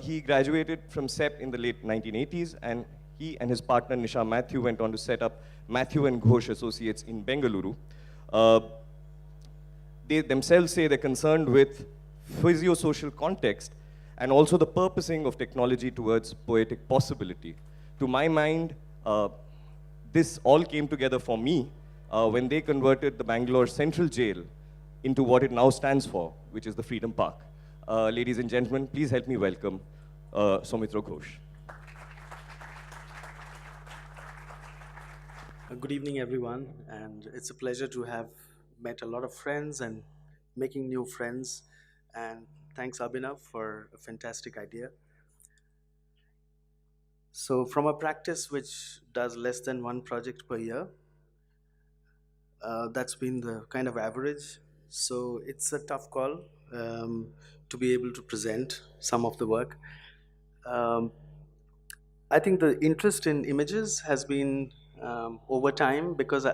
he graduated from SEP in the late 1980s, and he and his partner Nisha Matthew went on to set up Matthew and Ghosh Associates in Bengaluru. Uh, they themselves say they're concerned with physio-social context and also the purposing of technology towards poetic possibility. To my mind, this all came together for me when they converted the Bangalore Central Jail into what it now stands for, which is the Freedom Park. Ladies and gentlemen, please help me welcome Soumitro Ghosh. Good evening, everyone, and it's a pleasure to have met a lot of friends and making new friends. And thanks, Abhinav, for a fantastic idea. So, from a practice which does less than one project per year, that's been the kind of average. So, it's a tough call to be able to present some of the work. Um, I think the interest in images has been over time because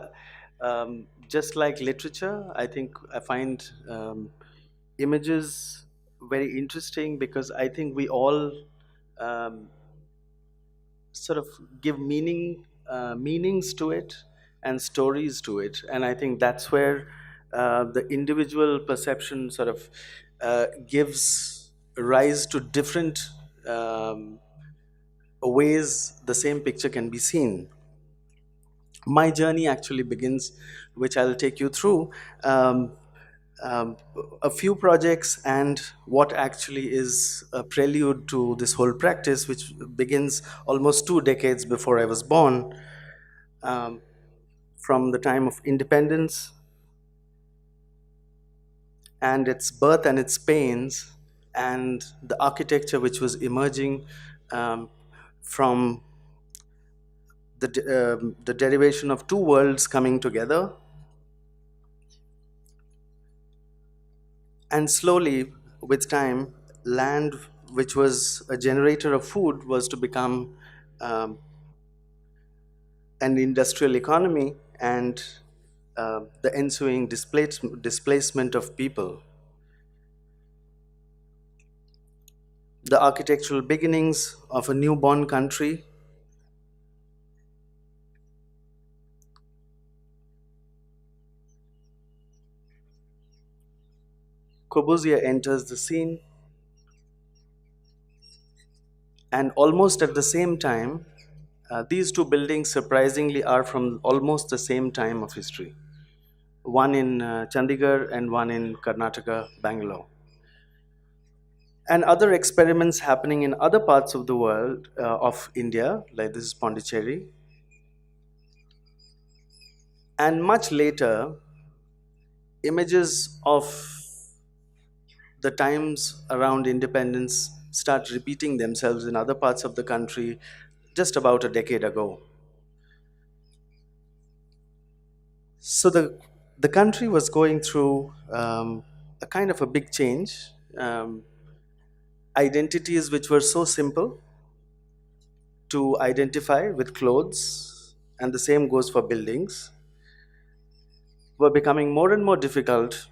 just like literature, I think I find images very interesting because I think we all um, sort of give meanings to it and stories to it, and I think that's where the individual perception sort of gives rise to different um, ways the same picture can be seen. My journey actually begins, which I'll take you through, um, um, a few projects and what actually is a prelude to this whole practice, which begins almost 2 decades before I was born, um, from the time of independence and its birth and its pains, and the architecture which was emerging from the derivation of two worlds coming together. And slowly, with time, land, which was a generator of food, was to become um, an industrial economy, and the ensuing displacement of people. The architectural beginnings of a newborn country. Corbusier enters the scene, and almost at the same time, these two buildings surprisingly are from almost the same time of history. One in Chandigarh and one in Karnataka, Bangalore. And other experiments happening in other parts of the world of India, like this is Pondicherry. And much later, images of the times around independence start repeating themselves in other parts of the country just about a decade ago. So the country was going through a kind of a big change. Identities which were so simple to identify with clothes, and the same goes for buildings, were becoming more and more difficult.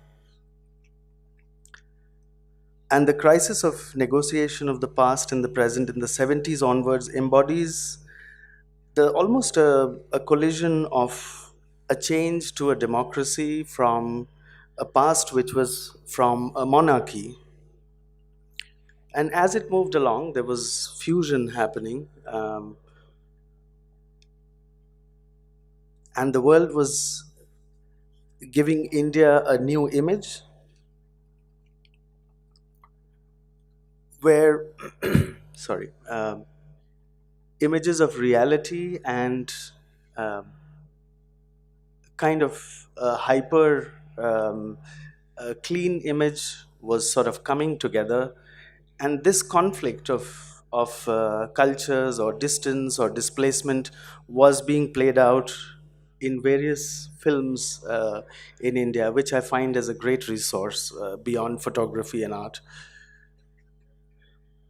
And the crisis of negotiation of the past and the present in the 70s onwards embodies almost a collision of a change to a democracy from a past which was from a monarchy. And as it moved along, there was fusion happening, and the world was giving India a new image where, sorry, images of reality and kind of hyper clean image was sort of coming together, and this conflict of cultures or distance or displacement was being played out in various films in India, which I find as a great resource beyond photography and art.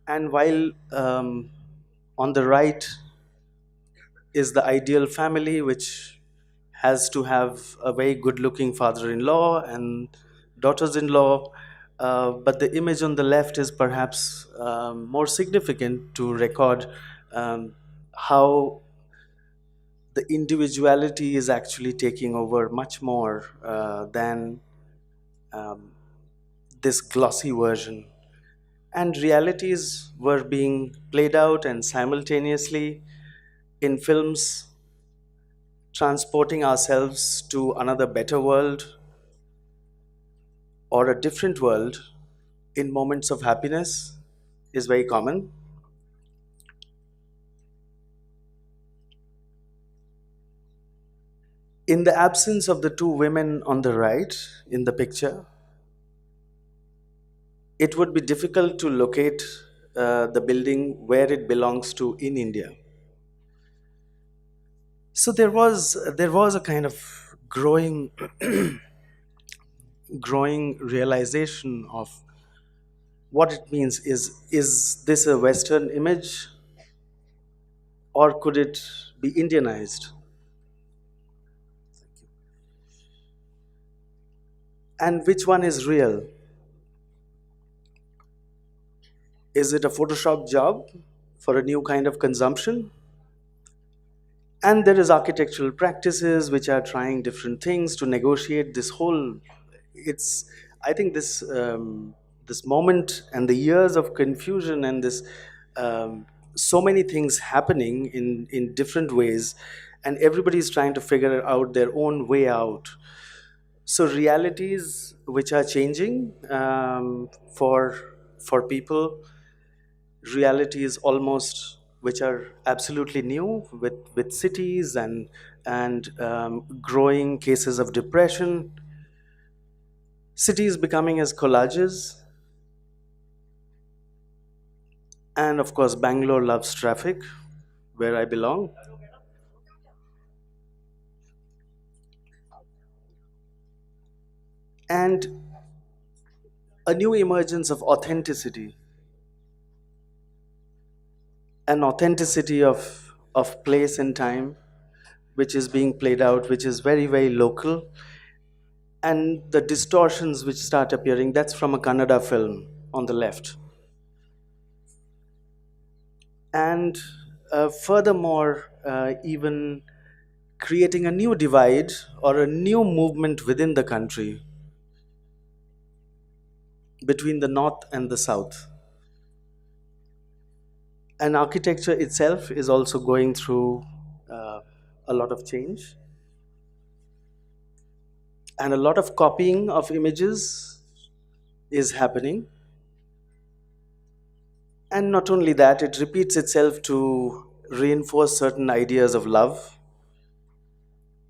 And while on the right is the ideal family, which has to have a very good looking father in law and daughters in law, But the image on the left is perhaps more significant to record um, how the individuality is actually taking over much more than um, this glossy version. And realities were being played out and simultaneously in films, transporting ourselves to another better world or a different world in moments of happiness is very common. In the absence of the two women on the right in the picture, it would be difficult to locate the building where it belongs to in India. So there was a kind of growing realization of what it means. Is this a Western image, or could it be Indianized? And which one is real? Is it a Photoshop job for a new kind of consumption? And there is architectural practices which are trying different things to negotiate this whole. It's, I think this moment and the years of confusion and this so many things happening in different ways, and everybody's trying to figure out their own way out. So realities which are changing for people, realities almost which are absolutely new, with cities and growing cases of depression, cities becoming as collages, and of course Bangalore loves traffic, where I belong, and a new emergence of authenticity, an authenticity of place and time, which is being played out, which is very, very local. And the distortions which start appearing, that's from a Kannada film on the left. And furthermore, even creating a new divide or a new movement within the country between the north and the south. And architecture itself is also going through uh, a lot of change, and a lot of copying of images is happening. And not only that, it repeats itself to reinforce certain ideas of love,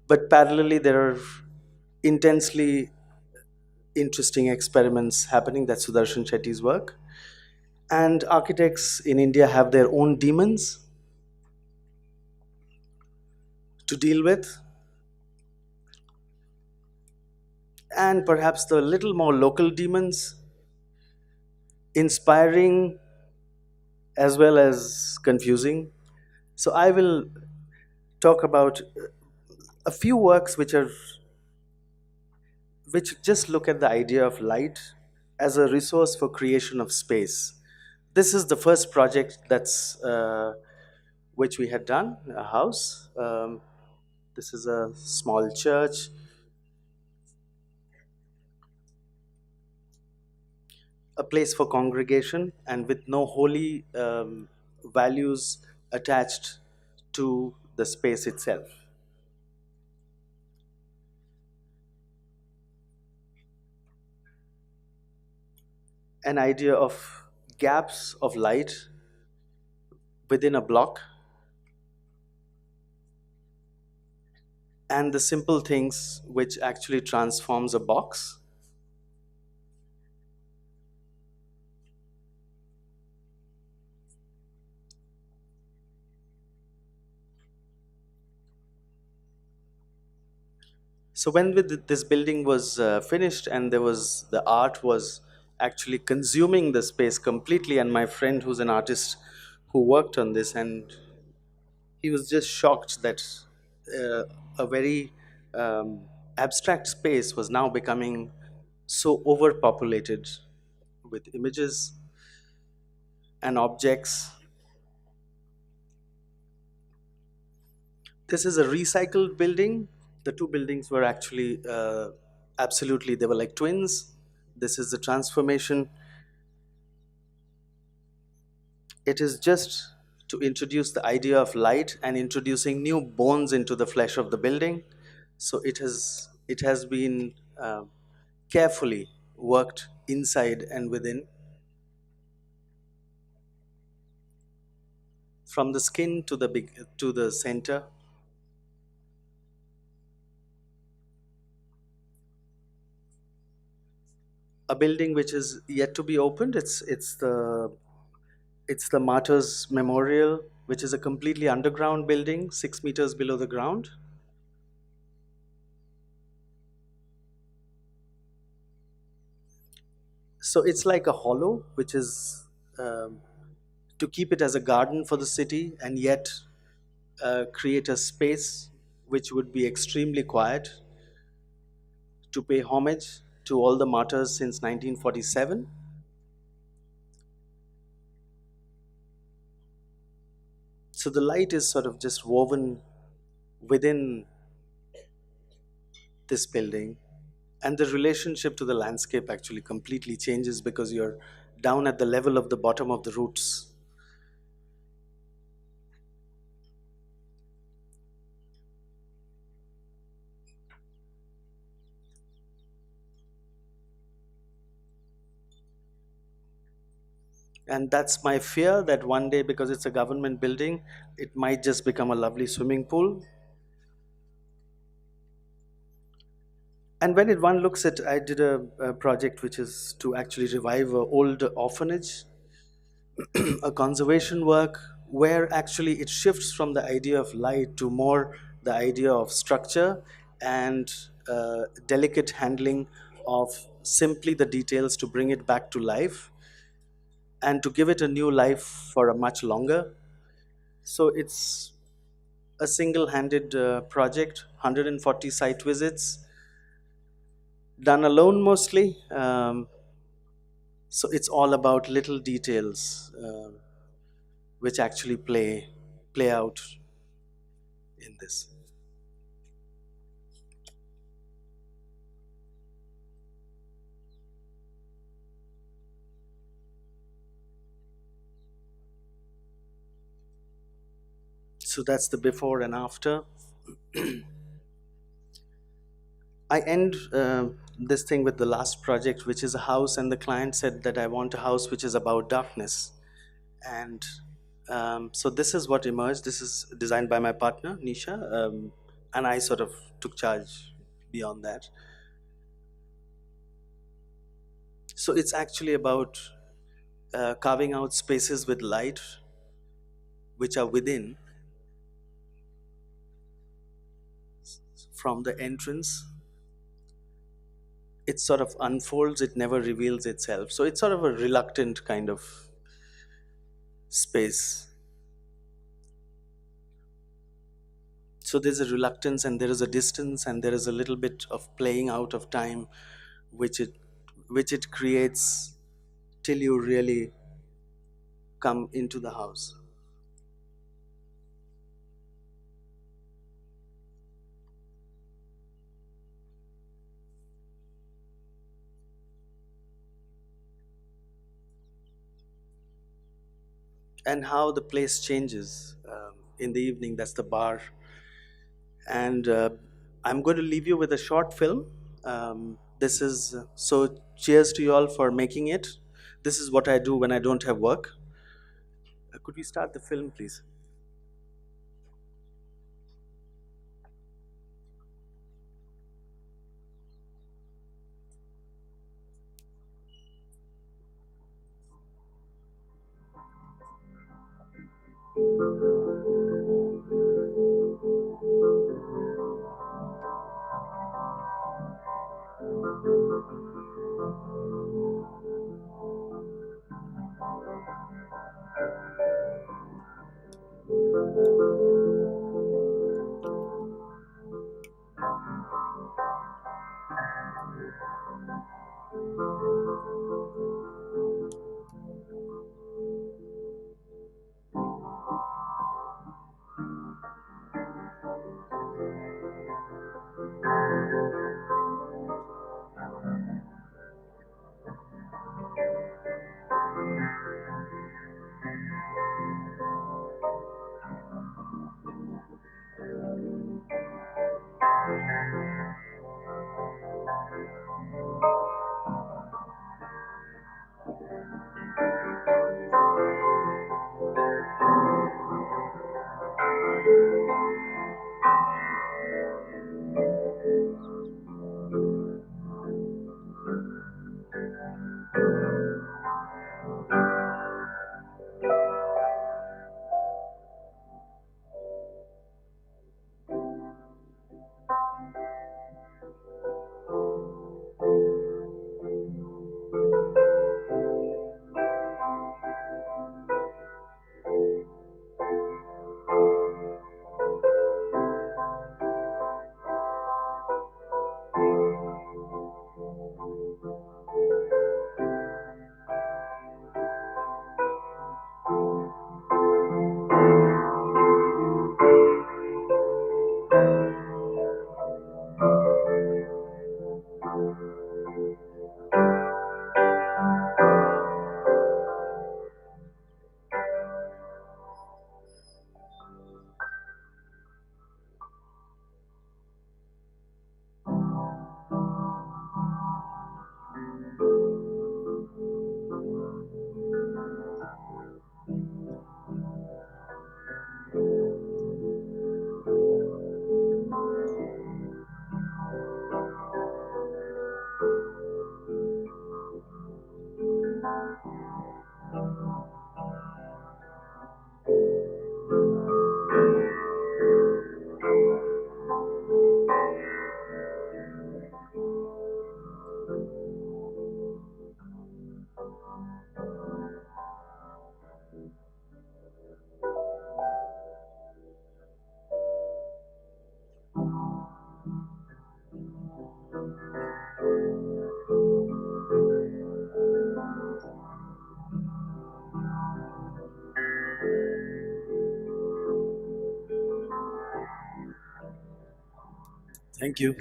but parallelly there are intensely interesting experiments happening. That's Sudarshan Chetty's work. And architects in India have their own demons to deal with, and perhaps the little more local demons, inspiring as well as confusing. So I will talk about a few works which just look at the idea of light as a resource for creation of space. This is the first project that's which we had done, a house. This is a small church, a place for congregation, and with no holy values attached to the space itself. An idea of gaps of light within a block, and the simple things which actually transforms a box. So when this building was finished, and there was the art was actually consuming the space completely, and my friend who's an artist who worked on this, and he was just shocked that uh, a very abstract space was now becoming so overpopulated. with images and objects. This is a recycled building. The two buildings were actually absolutely, they were like twins. This is the transformation. It is just to introduce the idea of light and introducing new bones into the flesh of the building. So it has been carefully worked inside and within, from the skin to the center. A building which is yet to be opened. It's the Martyrs Memorial, which is a completely underground building, 6 meters below the ground. So it's like a hollow, which is to keep it as a garden for the city, and yet create a space which would be extremely quiet to pay homage to all the martyrs since 1947. So the light is sort of just woven within this building, and the relationship to the landscape actually completely changes because you're down at the level of the bottom of the roots. And that's my fear, that one day, because it's a government building, it might just become a lovely swimming pool. And when one looks at, I did a project which is to actually revive an old orphanage, a conservation work where actually it shifts from the idea of light to more the idea of structure and delicate handling of simply the details to bring it back to life and to give it a new life for a much longer. So it's a single-handed project, 140 site visits, done alone mostly. So it's all about little details which actually play out in this. So that's the before and after. I end this thing with the last project, which is a house, and the client said that I want a house which is about darkness. And so this is what emerged. This is designed by my partner, Nisha, and I sort of took charge beyond that. So it's actually about carving out spaces with light, which are within, from the entrance. It sort of unfolds, it never reveals itself. So it's sort of a reluctant kind of space. So there's a reluctance and there is a distance and there is a little bit of playing out of time, which it creates till you really come into the house. And how the place changes in the evening. That's the bar. And I'm going to leave you with a short film. This is so cheers to you all for making it. This is what I do when I don't have work. Could we start the film, please? Thank you.